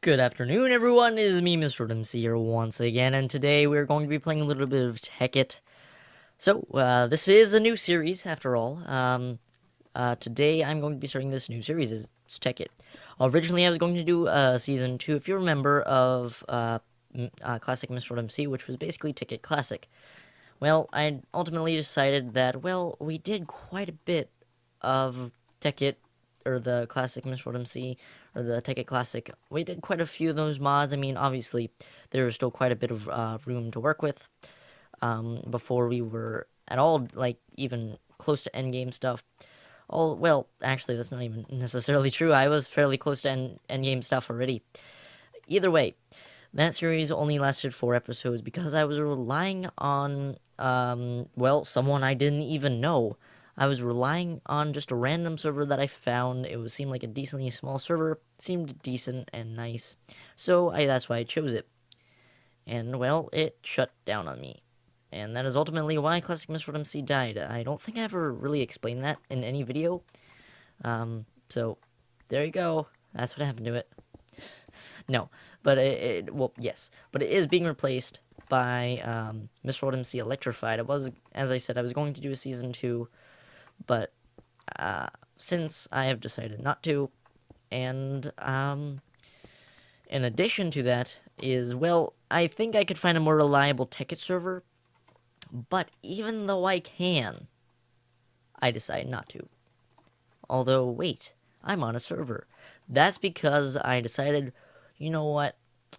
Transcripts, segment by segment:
Good afternoon, everyone. It is me, MrOldMC, here once again, and today we're going to be playing a little bit of Tekkit. So, this is a new series, after all. Today I'm going to be starting this new series, it's Tekkit. Originally, I was going to do Season 2, if you remember, of Classic MrOldMC, which was basically Tekkit Classic. Well, I ultimately decided that, well, we did quite a bit of Tekkit, or the classic MrOldMC, or the Tekkit Classic. We did quite a few of those mods. I mean, obviously, there was still quite a bit of room to work with before we were at all, like, even close to endgame stuff. Well, actually, that's not even necessarily true. I was fairly close to endgame stuff already. Either way, that series only lasted 4 episodes because I was relying on, well, someone I didn't even know. I was relying on just a random server that I found. Seemed like a decently small server, seemed decent and nice, so that's why I chose it. And, well, it shut down on me. And that is ultimately why Classic MrOldMC died. I don't think I ever really explained that in any video. So, there you go. That's what happened to it. No, but well, yes, but it is being replaced by MrOldMC Electrified. It was, as I said, I was going to do a season 2, but since I have decided not to, and in addition to that is, well, I think I could find a more reliable Tekkit server, but even though I can, I decide not to. Although, wait, I'm on a server. That's because I decided, you know what?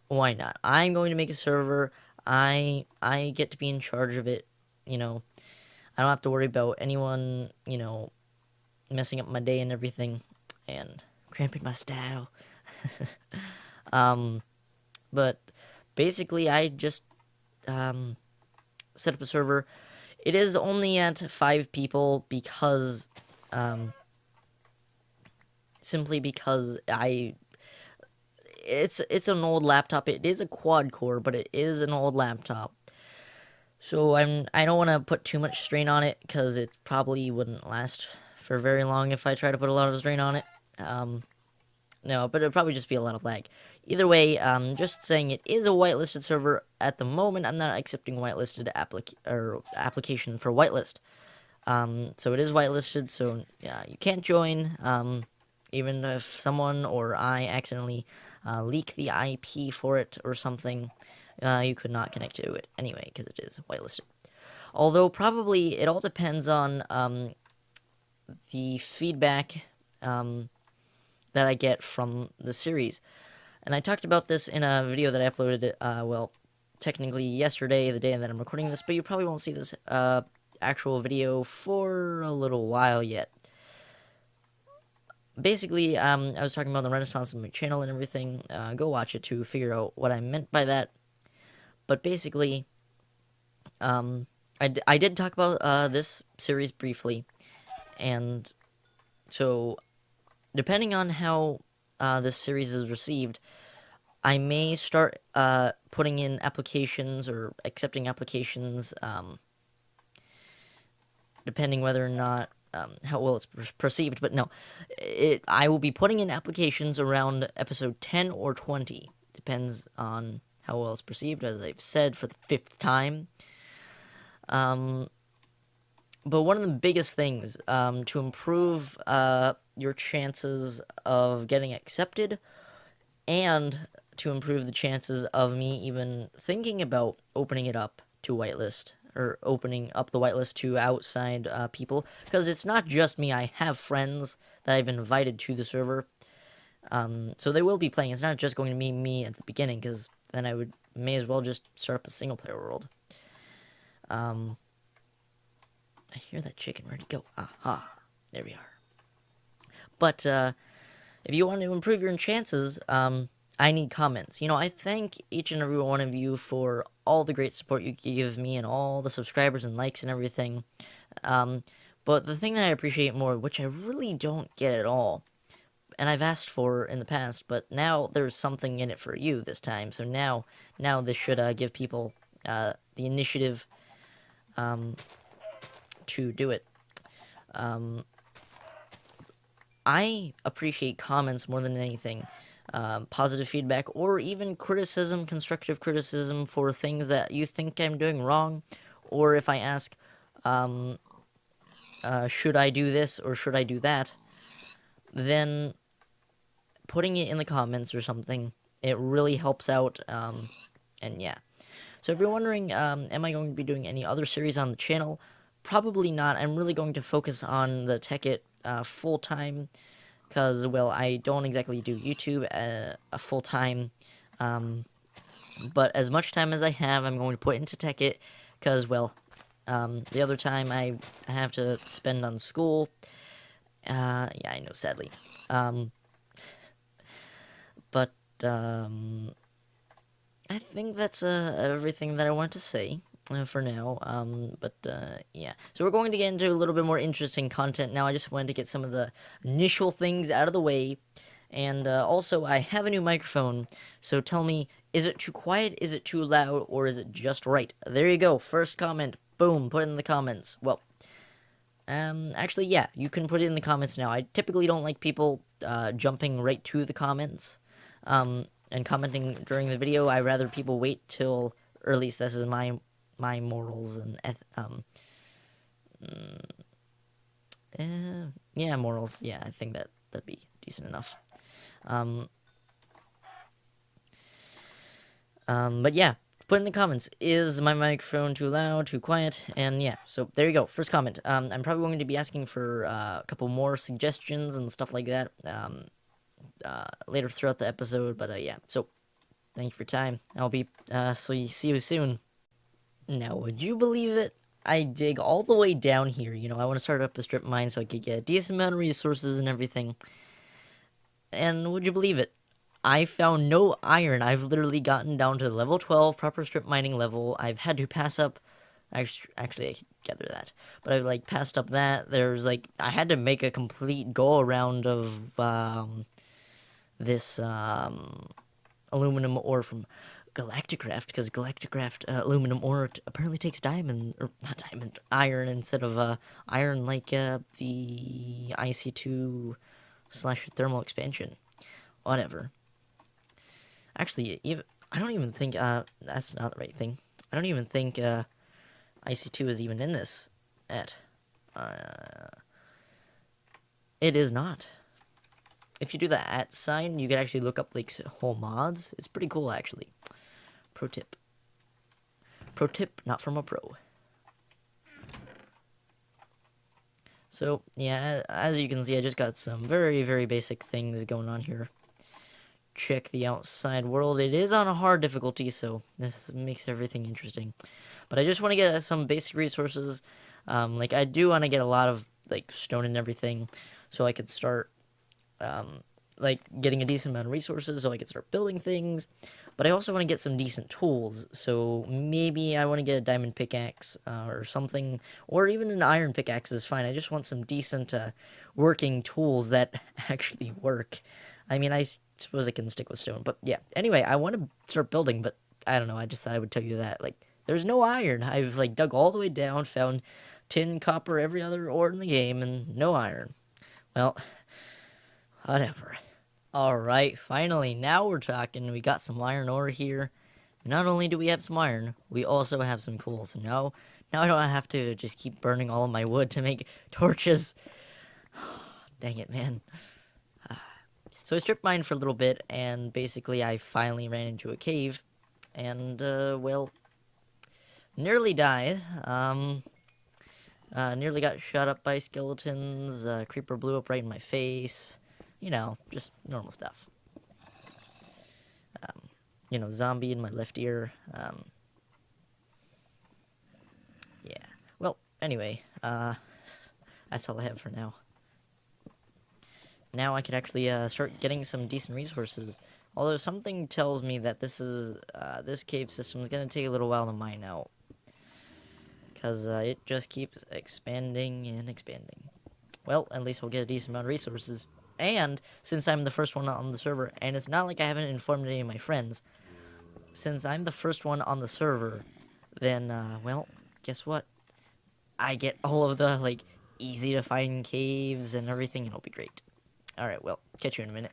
Why not? I'm going to make a server. I get to be in charge of it. I don't have to worry about anyone, messing up my day and everything, and cramping my style. But basically, I just set up a server. It is only at 5 people because, simply because it's an old laptop. It is a quad core, but it is an old laptop. So I don't want to put too much strain on it because it probably wouldn't last for very long if I try to put a lot of strain on it. No, but it'd probably just be a lot of lag. Either way, just saying it is a whitelisted server at the moment. I'm not accepting whitelisted application for whitelist. So it is whitelisted, so yeah, you can't join. Even if someone or I accidentally leak the IP for it or something, you could not connect to it anyway because it is whitelisted. Although probably it all depends on the feedback that I get from the series. And I talked about this in a video that I uploaded, well, technically yesterday, the day that I'm recording this, but you probably won't see this actual video for a little while yet. Basically, I was talking about the renaissance of my channel and everything. Go watch it to figure out what I meant by that. But basically, I did talk about this series briefly, and so depending on how this series is received, I may start putting in applications or accepting applications, depending whether or not how well it's perceived. But no, I will be putting in applications around episode 10 or 20. Depends on how well it's perceived, as I've said for the 5th time. But one of the biggest things to improve your chances of getting accepted, and to improve the chances of me even thinking about opening it up to whitelist, or opening up the whitelist to outside people, because it's not just me. I have friends that I've invited to the server, so they will be playing. It's not just going to be me at the beginning, because then I may as well just start up a single player world. I hear that chicken ready to go. Aha, there we are. But if you want to improve your chances, I need comments. I thank each and every one of you for all the great support you give me and all the subscribers and likes and everything. But the thing that I appreciate more, which I really don't get at all, and I've asked for in the past, but now there's something in it for you this time. So now this should give people the initiative to do it. I appreciate comments more than anything. positive feedback, or even criticism, constructive criticism for things that you think I'm doing wrong, or if I ask, should I do this or should I do that, then putting it in the comments or something, it really helps out, and yeah. So if you're wondering, am I going to be doing any other series on the channel? Probably not. I'm really going to focus on the Tekkit full-time, because, well, I don't exactly do YouTube a full-time, but as much time as I have, I'm going to put into Tekkit, because, well, the other time I have to spend on school. Yeah, I know, sadly. But I think that's everything that I want to say for now. Yeah. So we're going to get into a little bit more interesting content now. I just wanted to get some of the initial things out of the way. And also, I have a new microphone. So tell me, is it too quiet, is it too loud, or is it just right? There you go. First comment. Boom. Put it in the comments. Well, actually, yeah. You can put it in the comments now. I typically don't like people jumping right to the comments. And commenting during the video. I rather people wait till, or at least this is my morals and yeah, morals. Yeah, I think that'd be decent enough. But yeah, put in the comments, is my microphone too loud, too quiet? And yeah, so there you go. First comment. I'm probably going to be asking for a couple more suggestions and stuff like that. Later throughout the episode, but yeah, so thank you for your time. I'll be see you soon. Now, would you believe it? I dig all the way down here. You know, I want to start up a strip mine so I could get a decent amount of resources and everything. And would you believe it? I found no iron. I've literally gotten down to level 12 proper strip mining level. I've had to pass up. Actually, I gather that, but I've like passed up that. There's like I had to make a complete go around of this aluminum ore from Galacticraft, because Galacticraft aluminum ore apparently takes diamond, or not diamond, iron instead of iron, like the IC2 / thermal expansion. Whatever. Actually, even I don't even think that's not the right thing. I don't even think IC2 is even in this at. It is not. If you do the @ sign, you can actually look up like whole mods. It's pretty cool, actually. Pro tip. Pro tip, not from a pro. So, yeah, as you can see, I just got some very, very basic things going on here. Check the outside world. It is on a hard difficulty, so this makes everything interesting. But I just want to get some basic resources. Like, I do want to get a lot of, like, stone and everything, so I could start like getting a decent amount of resources so I can start building things. But I also want to get some decent tools, so maybe I want to get a diamond pickaxe or something, or even an iron pickaxe is fine. I just want some decent working tools that actually work. I mean, I suppose I can stick with stone, but yeah. Anyway, I want to start building, but I don't know, I just thought I would tell you that. Like, there's no iron. I've like dug all the way down, found tin, copper, every other ore in the game, and no iron. Well, whatever. Alright, finally, now we're talking. We got some iron ore here. Not only do we have some iron, we also have some coal. So now I don't have to just keep burning all of my wood to make torches. Dang it, man. So I strip mined for a little bit, and basically I finally ran into a cave. And, well, nearly died. Nearly got shot up by skeletons. Creeper blew up right in my face. You know, just normal stuff. You know, zombie in my left ear. Yeah. Well, anyway, that's all I have for now. Now I could actually start getting some decent resources. Although something tells me that this cave system is gonna take a little while to mine out, because it just keeps expanding and expanding. Well, at least we'll get a decent amount of resources. And since I'm the first one on the server, and it's not like I haven't informed any of my friends, since I'm the first one on the server, then, well, guess what? I get all of the, like, easy to find caves and everything, and it'll be great. Alright, well, catch you in a minute.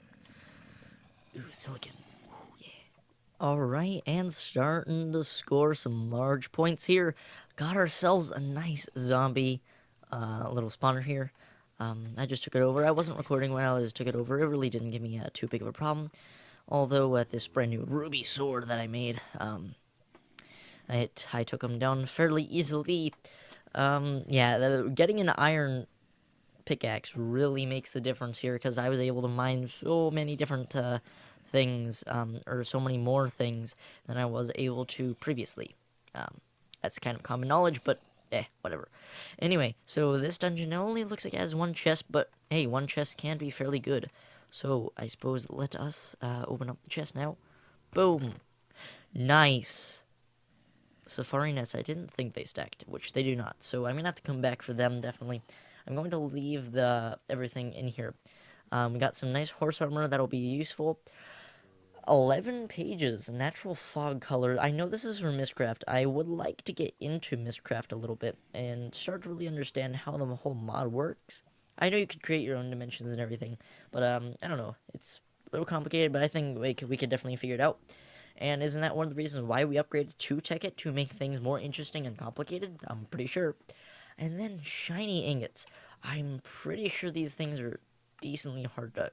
Ooh, silicon. Ooh, yeah. Alright, and starting to score some large points here. Got ourselves a nice zombie little spawner here. I just took it over. I wasn't recording when I just took it over. It really didn't give me too big of a problem. Although with this brand new ruby sword that I made, I took him down fairly easily. Yeah, getting an iron pickaxe really makes a difference here, because I was able to mine so many different things, or so many more things than I was able to previously. That's kind of common knowledge, but whatever. Anyway, so this dungeon only looks like it has one chest, but hey, one chest can be fairly good. So I suppose let us open up the chest now. Boom. Nice. Safari nets, I didn't think they stacked, which they do not. So I'm going to have to come back for them, definitely. I'm going to leave everything in here. We got some nice horse armor that'll be useful. 11 pages, natural fog color. I know this is for Mistcraft. I would like to get into Mistcraft a little bit and start to really understand how the whole mod works. I know you could create your own dimensions and everything, but I don't know. It's a little complicated, but I think we could definitely figure it out. And isn't that one of the reasons why we upgraded to Tekkit, to make things more interesting and complicated? I'm pretty sure. And then shiny ingots. I'm pretty sure these things are decently hard to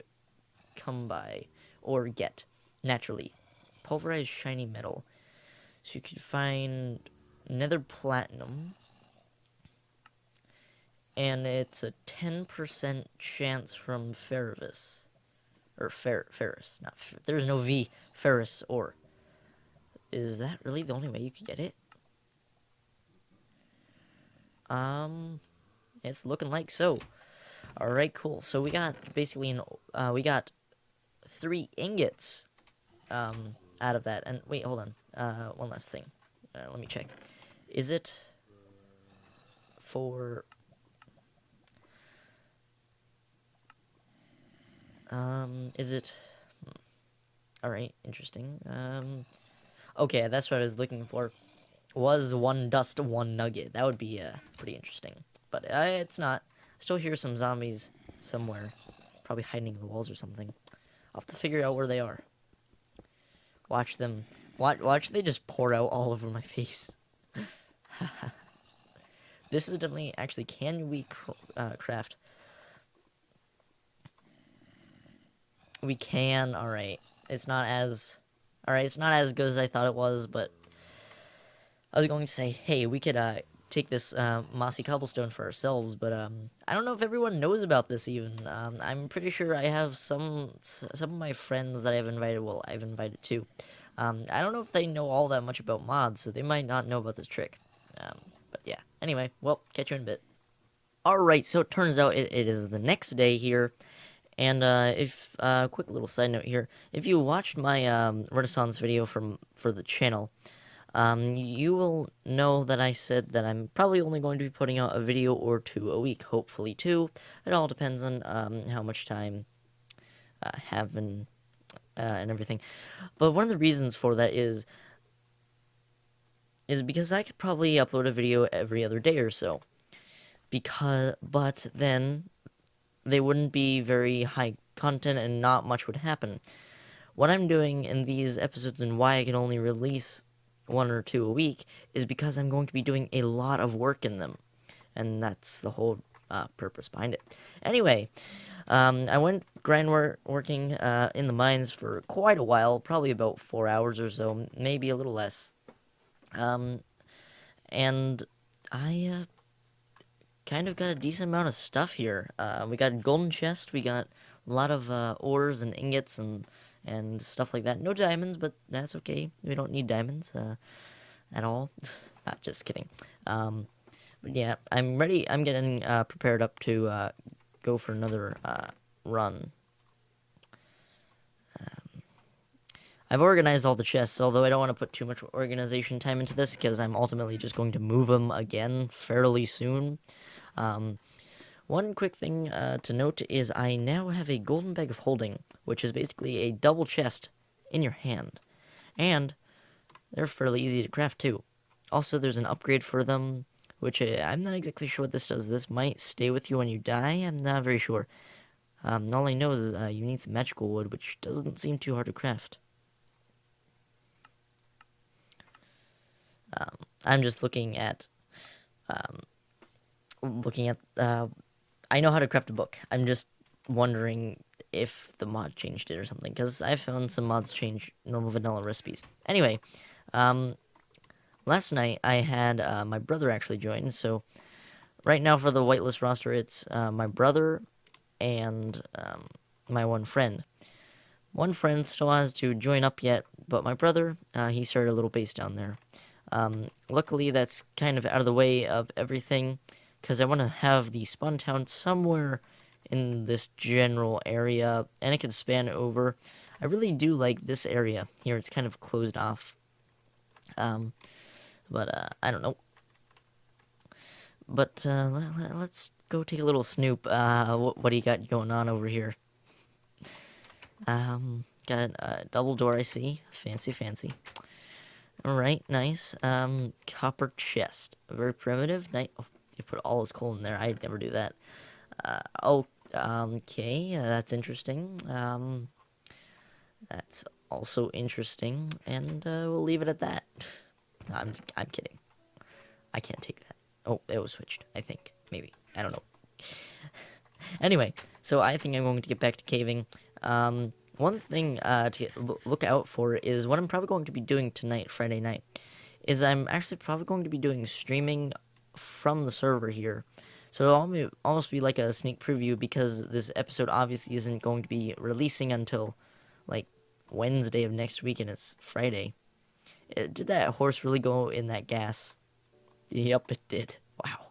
come by or get naturally. Pulverized shiny metal. So you could find nether platinum. And it's a 10% chance from ferrous. Or ferrous. There's no V. Ferrous ore. Is that really the only way you could get it? It's looking like so. Alright, cool. So we got basically we got 3 ingots out of that. And wait, hold on. One last thing. Let me check. Is it for is it alright, interesting. Okay, that's what I was looking for. Was 1 dust, 1 nugget. That would be pretty interesting. But it's not. I still hear some zombies somewhere. Probably hiding in the walls or something. I'll have to figure out where they are. Watch them. Watch they just pour out all over my face. This is definitely... Actually, can we craft? We can. Alright. It's not as... Alright, it's not as good as I thought it was, but... I was going to say, hey, we could take this mossy cobblestone for ourselves, but I don't know if everyone knows about this even. I'm pretty sure I have some of my friends that I've invited. Well, I've invited too. I don't know if they know all that much about mods, so they might not know about this trick. But yeah. Anyway, well, catch you in a bit. Alright, so it turns out it is the next day here. And quick little side note here, if you watched my Renaissance video for the channel, you will know that I said that I'm probably only going to be putting out a video or 2 a week, hopefully 2. It all depends on how much time I have and everything. But one of the reasons for that is because I could probably upload a video every other day or so. But then they wouldn't be very high content and not much would happen. What I'm doing in these episodes and why I can only release 1 or 2 a week is because I'm going to be doing a lot of work in them. And that's the whole purpose behind it. Anyway, I went working in the mines for quite a while, probably about 4 hours or so, maybe a little less. And I kind of got a decent amount of stuff here. We got a golden chest, we got a lot of ores and ingots and stuff like that. No diamonds, but that's okay. We don't need diamonds at all. Not just kidding. But yeah, I'm ready. I'm getting prepared up to go for another run. I've organized all the chests, although I don't want to put too much organization time into this because I'm ultimately just going to move them again fairly soon. One quick thing to note is I now have a golden bag of holding, which is basically a double chest in your hand. And they're fairly easy to craft too. Also, there's an upgrade for them, which I'm not exactly sure what this does. This might stay with you when you die. I'm not very sure. All I know is you need some magical wood, which doesn't seem too hard to craft. I'm just looking at, I know how to craft a book. I'm just wondering if the mod changed it or something, because I found some mods change normal vanilla recipes. Anyway, last night I had my brother actually join, so right now for the whitelist roster, it's my brother and my one friend. One friend still has to join up yet, but my brother, he started a little base down there. Luckily, that's kind of out of the way of everything, because I want to have the spawn town somewhere in this general area, and it could span over. I really do like this area here. It's kind of closed off. But I don't know. But let's go take a little snoop. What do you got going on over here? Got a double door, I see. Fancy, fancy. Alright, nice. Copper chest. Very primitive. Nice. Oh, you put all his coal in there. I'd never do that. Okay, that's interesting. That's also interesting. And we'll leave it at that. No, I'm kidding. I can't take that. Oh, it was switched, I think. Maybe. I don't know. Anyway, so I think I'm going to get back to caving. One thing to look out for is what I'm probably going to be doing tonight, Friday night, is I'm actually probably going to be doing streaming from the server here. So it'll almost be like a sneak preview, because this episode obviously isn't going to be releasing until, like, Wednesday of next week, and it's Friday. Did that horse really go in that gas? Yep, it did. Wow.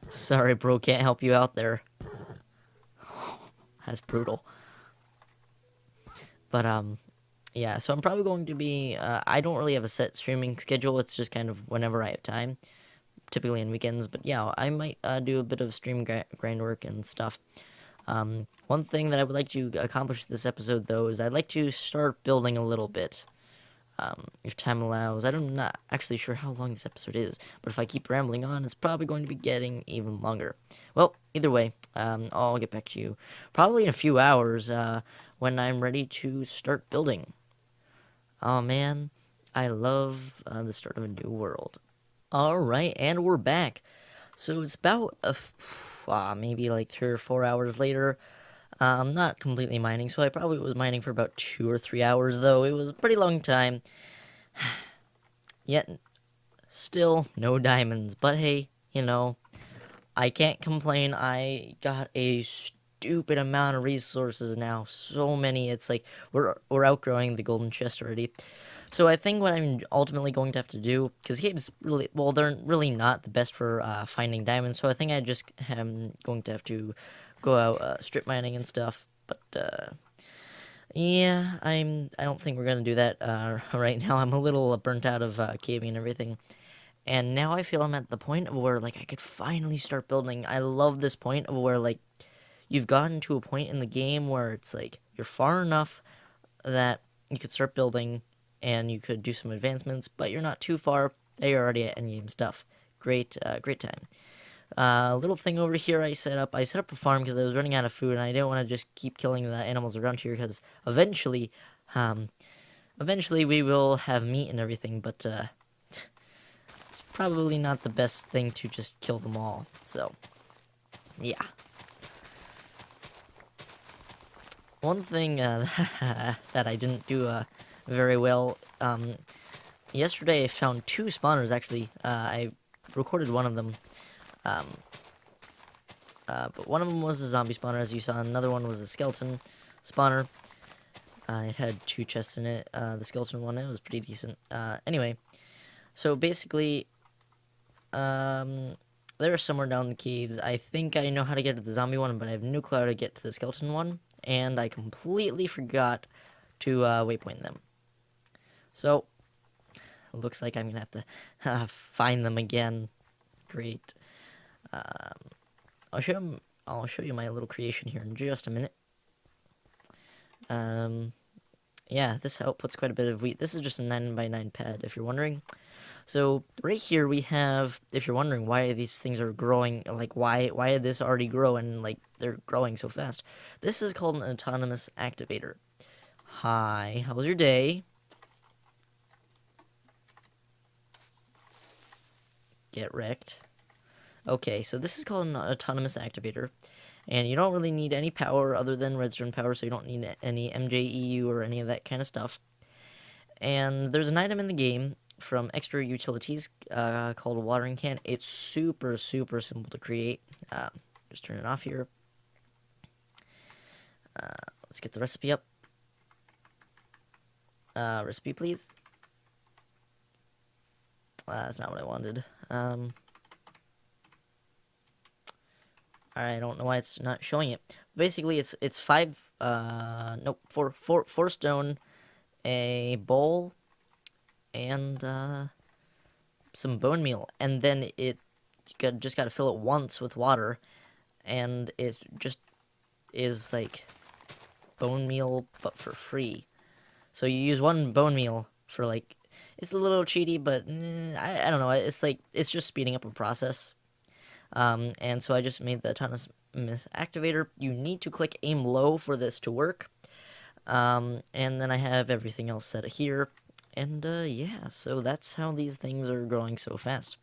Sorry, bro, can't help you out there. That's brutal. But, yeah, so I'm probably going to be, I don't really have a set streaming schedule. It's just kind of whenever I have time, typically on weekends. But, yeah, I might do a bit of stream grind work and stuff. One thing that I would like to accomplish this episode, though, is I'd like to start building a little bit. If time allows. I'm not actually sure how long this episode is, but if I keep rambling on, it's probably going to be getting even longer. Well, either way, I'll get back to you probably in a few hours when I'm ready to start building. Oh man, I love the start of a new world. Alright, and we're back. So it's about maybe like 3 or 4 hours later. I'm not completely mining, so I probably was mining for about 2 or 3 hours, though. It was a pretty long time. Yet, still no diamonds. But hey, you know, I can't complain. I got a stupid amount of resources now. So many. It's like we're outgrowing the golden chest already. So I think what I'm ultimately going to have to do, because caves really, well, they're really not the best for finding diamonds. So I think I just am going to have to go out strip mining and stuff. But yeah, I don't think we're gonna do that right now. I'm a little burnt out of caving and everything, and now I feel I'm at the point of where like I could finally start building. I love this point of where like you've gotten to a point in the game where it's like you're far enough that you could start building and you could do some advancements, but you're not too far that you're already at endgame stuff. Great time. Little thing over here I set up a farm because I was running out of food and I didn't want to just keep killing the animals around here, because eventually we will have meat and everything, but it's probably not the best thing to just kill them all. So yeah. One thing that I didn't do very well, yesterday I found 2 spawners actually. I recorded one of them. But one of them was a zombie spawner, as you saw. Another one was a skeleton spawner. It had 2 chests in it. The skeleton one, it was pretty decent. Anyway, so basically, they're somewhere down the caves. I think I know how to get to the zombie one, but I have no clue how to get to the skeleton one. And I completely forgot to waypoint them. So, it looks like I'm going to have to find them again. Great. I'll show you my little creation here in just a minute. Yeah, this outputs quite a bit of wheat. This is just a 9x9 pad, if you're wondering. So right here we have, if you're wondering why these things are growing, like why did this already grow and like they're growing so fast? This is called an autonomous activator. Hi, how was your day? Get wrecked. Okay, so this is called an autonomous activator, and you don't really need any power other than redstone power, so you don't need any MJEU or any of that kind of stuff. And there's an item in the game from Extra Utilities called a watering can. It's super simple to create. Just turn it off here. Let's get the recipe up. Recipe, please. That's not what I wanted. I don't know why it's not showing it. Basically, it's four stone, a bowl, and some bone meal, and then just gotta fill it once with water, and it just is like bone meal but for free. So you use one bone meal for like, it's a little cheaty, but I don't know. It's like it's just speeding up a process. And so I just made the autonomous activator. You need to click aim low for this to work. And then I have everything else set here. And yeah, so that's how these things are growing so fast.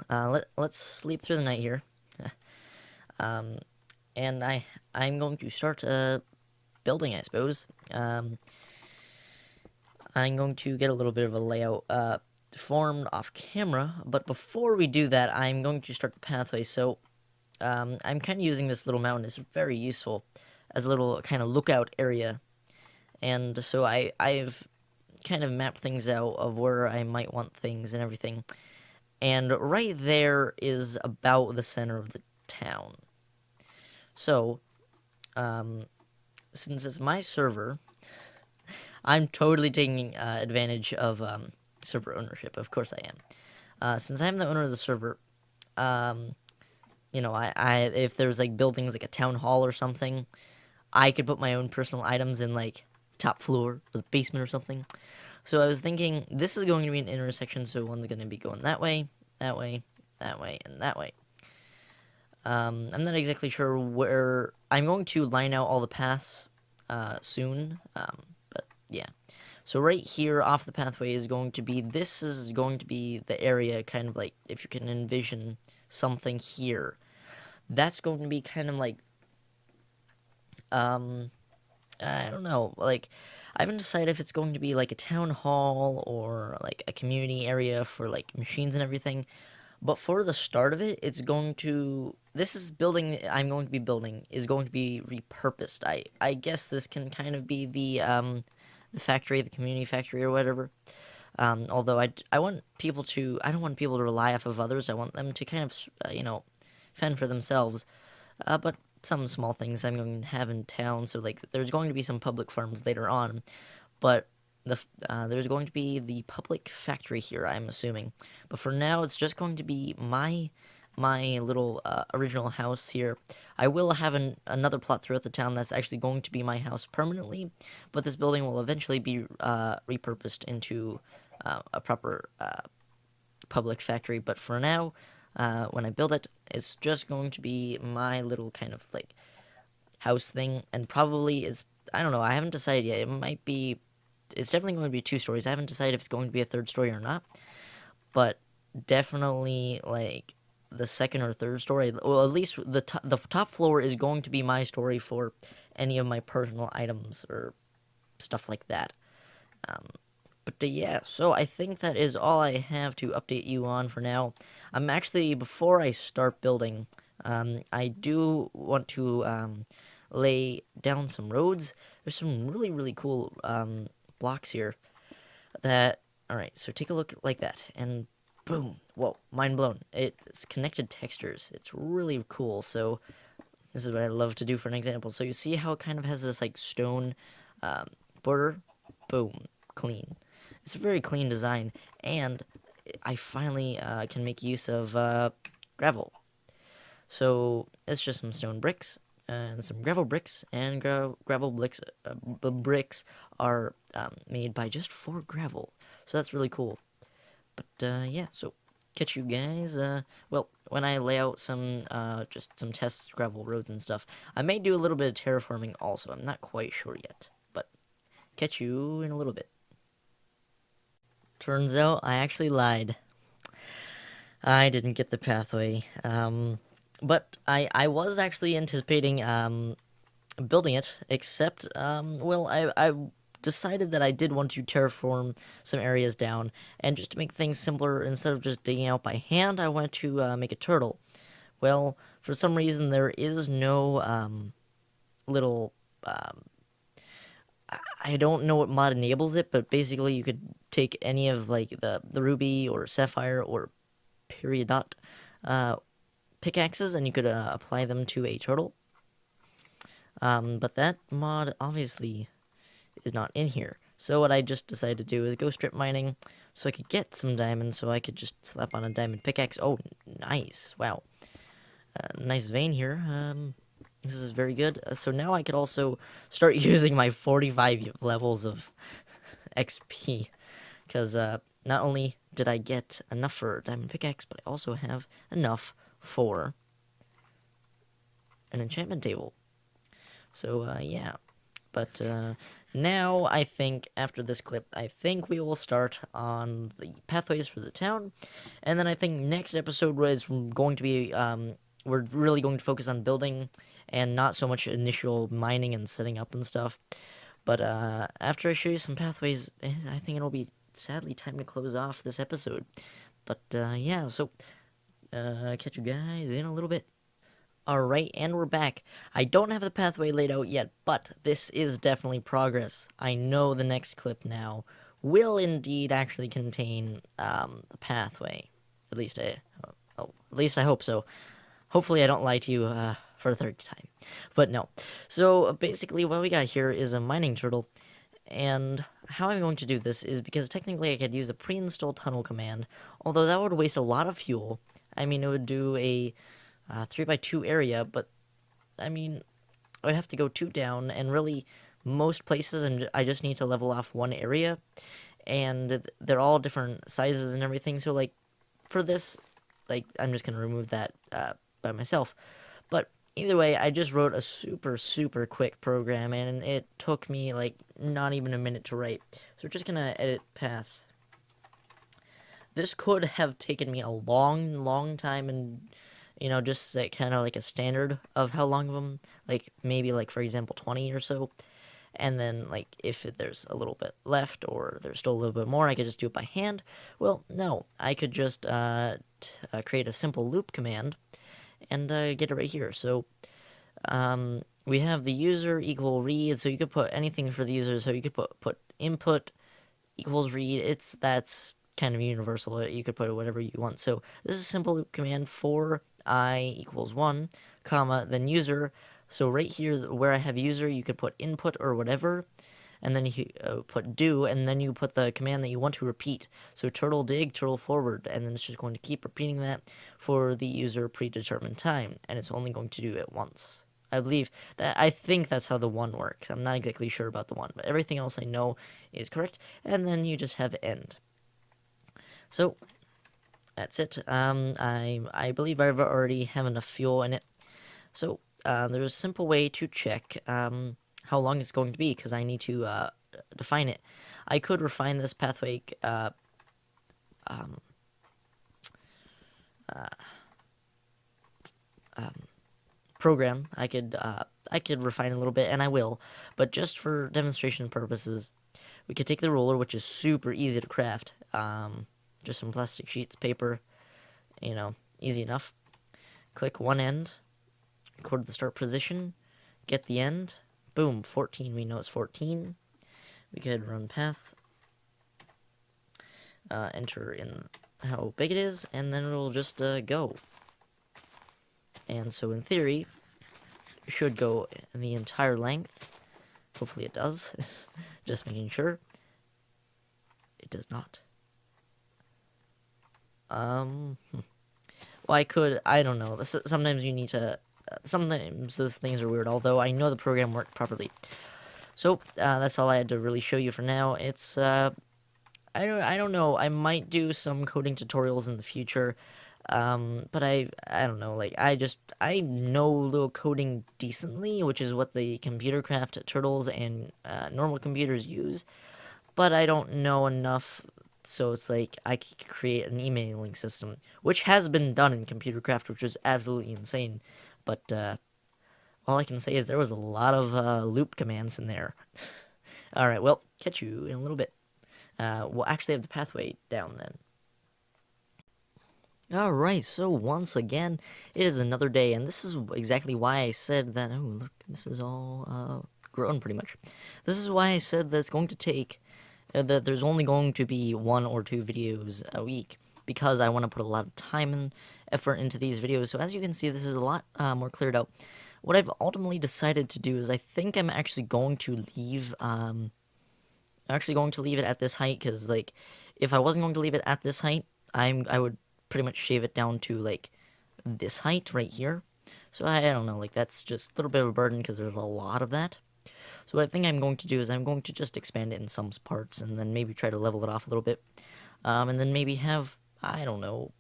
Let's sleep through the night here. And I'm going to start building, I suppose. I'm going to get a little bit of a layout formed off camera, but before we do that, I'm going to start the pathway. So I'm kind of using this little mountain. It's very useful as a little kind of lookout area, and so I've kind of mapped things out of where I might want things and everything. And right there is about the center of the town. So since it's my server, I'm totally taking advantage of server ownership. Of course I am. Since I'm the owner of the server, you know, if there's like buildings like a town hall or something, I could put my own personal items in like top floor or the basement or something. So I was thinking this is going to be an intersection, so one's going to be going that way, that way, that way, and that way. I'm not exactly sure where. I'm going to line out all the paths soon, but yeah. So right here off the pathway is going to be, this is going to be the area, kind of like, if you can envision something here. That's going to be kind of like, I don't know, like, I haven't decided if it's going to be like a town hall or like a community area for like machines and everything. But for the start of it, it's going to, this is building I'm going to be building is going to be repurposed. I guess this can kind of be the factory, the community factory or whatever. Although I want people to, I don't want people to rely off of others. I want them to kind of, you know, fend for themselves. But some small things I'm going to have in town. So like, there's going to be some public farms later on, but there's going to be the public factory here, I'm assuming. But for now, it's just going to be my little original house here. I will have another plot throughout the town that's actually going to be my house permanently, but this building will eventually be repurposed into a proper public factory. But for now, when I build it, it's just going to be my little kind of like house thing, and probably is, I don't know, I haven't decided yet. It might be, it's definitely going to be 2 stories. I haven't decided if it's going to be a 3rd story or not, but definitely like the 2nd or 3rd story. Well, at least the top floor is going to be my story for any of my personal items or stuff like that. But yeah, so I think that is all I have to update you on for now. I'm actually, before I start building, I do want to lay down some roads. There's some really cool blocks here that, alright, so take a look like that, and boom, whoa, mind blown. It's connected textures. It's really cool. So this is what I love to do for an example. So you see how it kind of has this like stone border? Boom, clean. It's a very clean design, and I finally can make use of gravel. So it's just some stone bricks. and some gravel bricks, and gravel bricks are made by just 4 gravel, so that's really cool. But yeah, so catch you guys. Well, when I lay out some just some test gravel roads and stuff, I may do a little bit of terraforming also. I'm not quite sure yet, but catch you in a little bit. Turns out I actually lied. I didn't get the pathway. But I was actually anticipating building it, except well, I decided that I did want to terraform some areas down, and just to make things simpler, instead of just digging out by hand, I wanted to make a turtle. Well, for some reason there is no little I don't know what mod enables it, but basically you could take any of like the ruby or sapphire or periodot pickaxes, and you could apply them to a turtle. But that mod obviously is not in here. So what I just decided to do is go strip mining so I could get some diamonds, so I could just slap on a diamond pickaxe. Oh, nice. Wow. Nice vein here. This is very good. So now I could also start using my 45 levels of XP. Because not only did I get enough for a diamond pickaxe, but I also have enough for an enchantment table. So, yeah. But now I think, after this clip, I think we will start on the pathways for the town. And then I think next episode is going to be, we're really going to focus on building and not so much initial mining and setting up and stuff. But after I show you some pathways, I think it'll be sadly time to close off this episode. But yeah, so catch you guys in a little bit. Alright, and we're back. I don't have the pathway laid out yet, but this is definitely progress. I know the next clip now will indeed actually contain the pathway. At least I hope so. Hopefully I don't lie to you for a third time. But no. So basically what we got here is a mining turtle. And how I'm going to do this is because technically I could use a pre-installed tunnel command, although that would waste a lot of fuel. I mean, it would do a 3x2 area, but I mean, I would have to go 2 down, and really most places I just need to level off 1 area, and they're all different sizes and everything. So like for this, like I'm just gonna remove that by myself. But either way, I just wrote a super quick program, and it took me like not even a minute to write. So we're just gonna edit path. This could have taken me a long time, and you know, just kind of like a standard of how long of them, like maybe like for example 20 or so. And then like if there's a little bit left or there's still a little bit more, I could just do it by hand. Well, no, I could just create a simple loop command and get it right here. So we have the user equal read, so you could put anything for the user. So you could put input equals read. That's kind of universal. You could put whatever you want. So this is a simple loop command for I equals 1, comma, then user. So right here where I have user, you could put input or whatever, and then you put do, and then you put the command that you want to repeat. So turtle dig, turtle forward, and then it's just going to keep repeating that for the user predetermined time, and it's only going to do it once. I think that's how the 1 works. I'm not exactly sure about the 1, but everything else I know is correct. And then you just have end. So that's it. I believe I already have enough fuel in it. So there's a simple way to check how long it's going to be, because I need to define it. I could refine this pathway program. I could refine it a little bit, and I will. But just for demonstration purposes, we could take the ruler, which is super easy to craft. Just some plastic sheets, paper, you know, easy enough. Click one end, record the start position, get the end, boom, 14, we know it's 14. We could run path, enter in how big it is, and then it'll just go. And so in theory, it should go in the entire length. Hopefully it does, just making sure. It does not. Well, I don't know. Sometimes you need to sometimes those things are weird, although I know the program worked properly. So, that's all I had to really show you for now. It's, I don't know, I might do some coding tutorials in the future, but I don't know, like, I know little coding decently, which is what the computer craft turtles and, normal computers use, but I don't know enough, so it's like, I could create an emailing system, which has been done in computer craft, which was absolutely insane, but, all I can say is there was a lot of loop commands in there. Alright, well, catch you in a little bit. We'll actually have the pathway down then. Alright, so once again, it is another day, and this is exactly why I said that, oh look, this is all grown pretty much. This is why I said that it's going to take, that there's only going to be 1 or 2 videos a week, because I want to put a lot of time and effort into these videos. So as you can see, this is a lot more cleared out. What I've ultimately decided to do is I think I'm actually going to leave, it at this height, because, like, if I wasn't going to leave it at this height, I would pretty much shave it down to, like, this height right here. So I don't know, like, that's just a little bit of a burden, because there's a lot of that. So what I think I'm going to do is I'm going to just expand it in some parts, and then maybe try to level it off a little bit. And then maybe have, I don't know,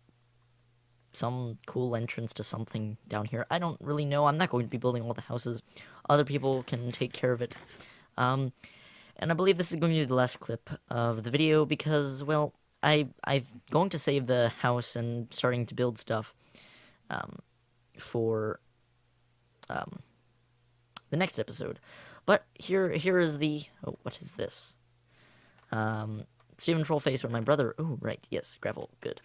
some cool entrance to something down here. I don't really know. I'm not going to be building all the houses. Other people can take care of it. And I believe this is going to be the last clip of the video because, well, I'm going to save the house and starting to build stuff for the next episode. But here is the... Oh, what is this? Steven Trollface or my brother... Oh, right, yes, gravel, good.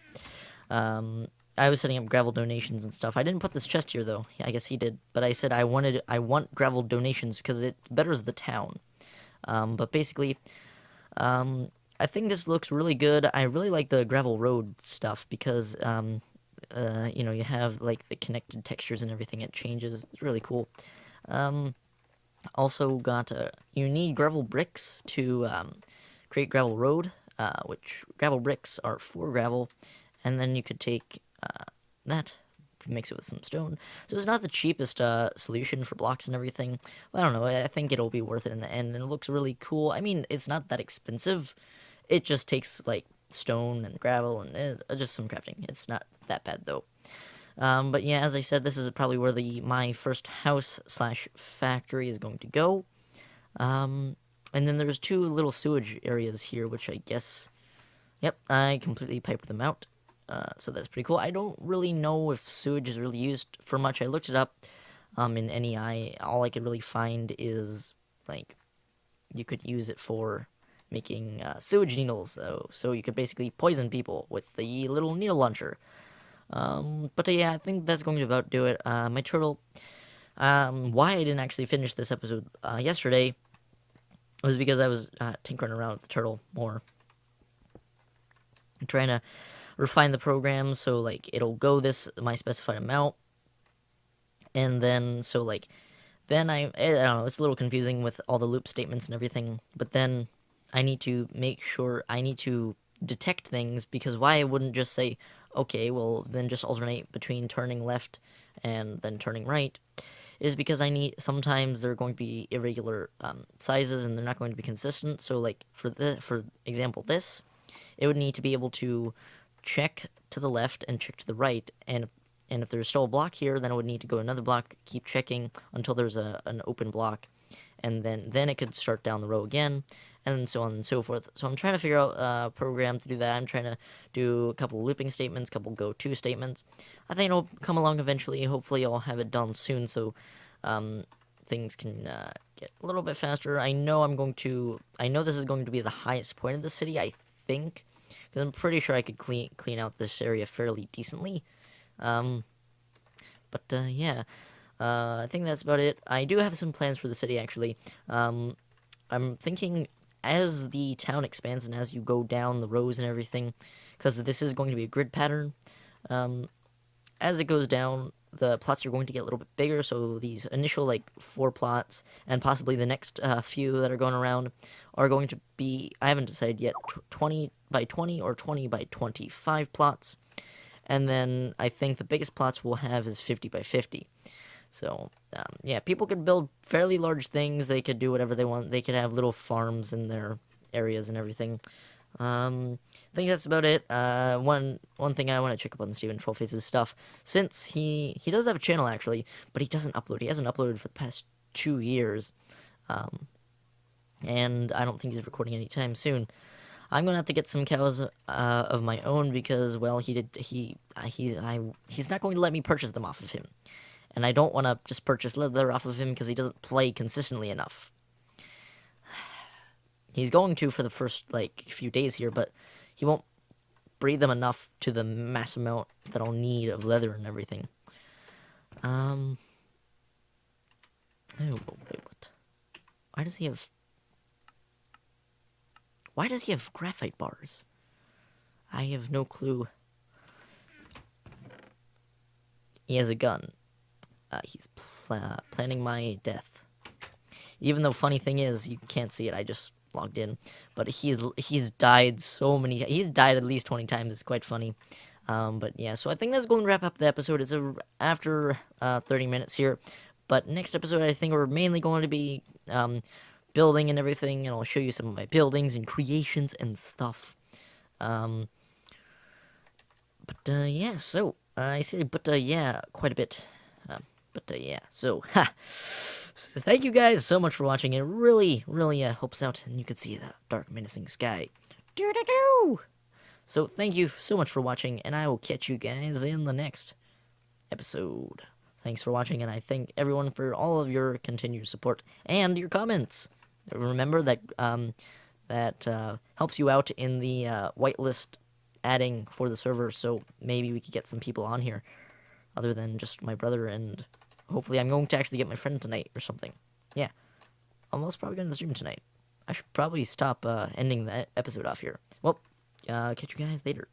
I was setting up gravel donations and stuff. I didn't put this chest here, though. Yeah, I guess he did. But I said I want gravel donations because it betters the town. But basically, I think this looks really good. I really like the gravel road stuff because, you know, you have, like, the connected textures and everything. It changes. It's really cool. Also got, you need gravel bricks to, create gravel road, which gravel bricks are 4 gravel. And then you could take that, mix it with some stone. So it's not the cheapest solution for blocks and everything. But I don't know, I think it'll be worth it in the end, and it looks really cool. I mean, it's not that expensive. It just takes, like, stone and gravel and just some crafting. It's not that bad, though. But yeah, as I said, this is probably where my first house / factory is going to go. And then there's 2 little sewage areas here, which I guess... Yep, I completely piped them out. So that's pretty cool. I don't really know if sewage is really used for much. I looked it up in NEI. All I could really find is, like, you could use it for making sewage needles. So you could basically poison people with the little needle launcher. But yeah, I think that's going to about do it. My turtle... why I didn't actually finish this episode yesterday was because I was tinkering around with the turtle more. I'm trying to refine the program so, like, it'll go my specified amount, and then so, like, then I don't know, it's a little confusing with all the loop statements and everything, but then I need to make sure I need to detect things, because why I wouldn't just say, okay, well, then just alternate between turning left and then turning right, is because sometimes they're going to be irregular sizes and they're not going to be consistent. So, like, for example, this, it would need to be able to check to the left and check to the right, and if there's still a block here, then it would need to go another block, keep checking until there's an open block, and then it could start down the row again, and so on and so forth. So I'm trying to figure out a program to do that. I'm trying to do a couple looping statements, couple go-to statements. I think it'll come along eventually. Hopefully I'll have it done soon, so things can get a little bit faster. I know this is going to be the highest point of the city, I think, because I'm pretty sure I could clean out this area fairly decently. Yeah. I think that's about it. I do have some plans for the city, actually. I'm thinking as the town expands and as you go down the rows and everything, because this is going to be a grid pattern, as it goes down, the plots are going to get a little bit bigger, so these initial, like, 4 plots, and possibly the next few that are going around, are going to be, I haven't decided yet, 20 by 20 or 20 by 25 plots, and then I think the biggest plots we'll have is 50 by 50. So, yeah, people could build fairly large things. They could do whatever they want. They could have little farms in their areas and everything. I think that's about it. One thing I want to check up on Steven Trollface's stuff, since he does have a channel actually, but he doesn't upload. He hasn't uploaded for the past 2 years, and I don't think he's recording anytime soon. I'm gonna have to get some cows of my own because, well, he's not going to let me purchase them off of him, and I don't want to just purchase leather off of him because he doesn't play consistently enough. He's going to for the first few days here, but he won't breed them enough to the mass amount that I'll need of leather and everything. Oh, wait, what? Why does he have graphite bars? I have no clue. He has a gun. He's planning my death. Even though, funny thing is, you can't see it. I just logged in, but he's died so many. He's died at least 20 times. It's quite funny. But yeah, so I think that's going to wrap up the episode. It's after 30 minutes here. But next episode, I think we're mainly going to be building and everything, and I'll show you some of my buildings and creations and stuff. Yeah, so I say, yeah, quite a bit. Yeah, so thank you guys so much for watching. It really, really helps out, and you can see the dark, menacing sky. Doo-doo-doo! So thank you so much for watching, and I will catch you guys in the next episode. Thanks for watching, and I thank everyone for all of your continued support and your comments. Remember that that helps you out in the whitelist adding for the server, so maybe we could get some people on here other than just my brother, and hopefully I'm going to actually get my friend tonight or something. Yeah, I'm most probably going to stream tonight. I should probably stop ending that episode off here. Well, catch you guys later.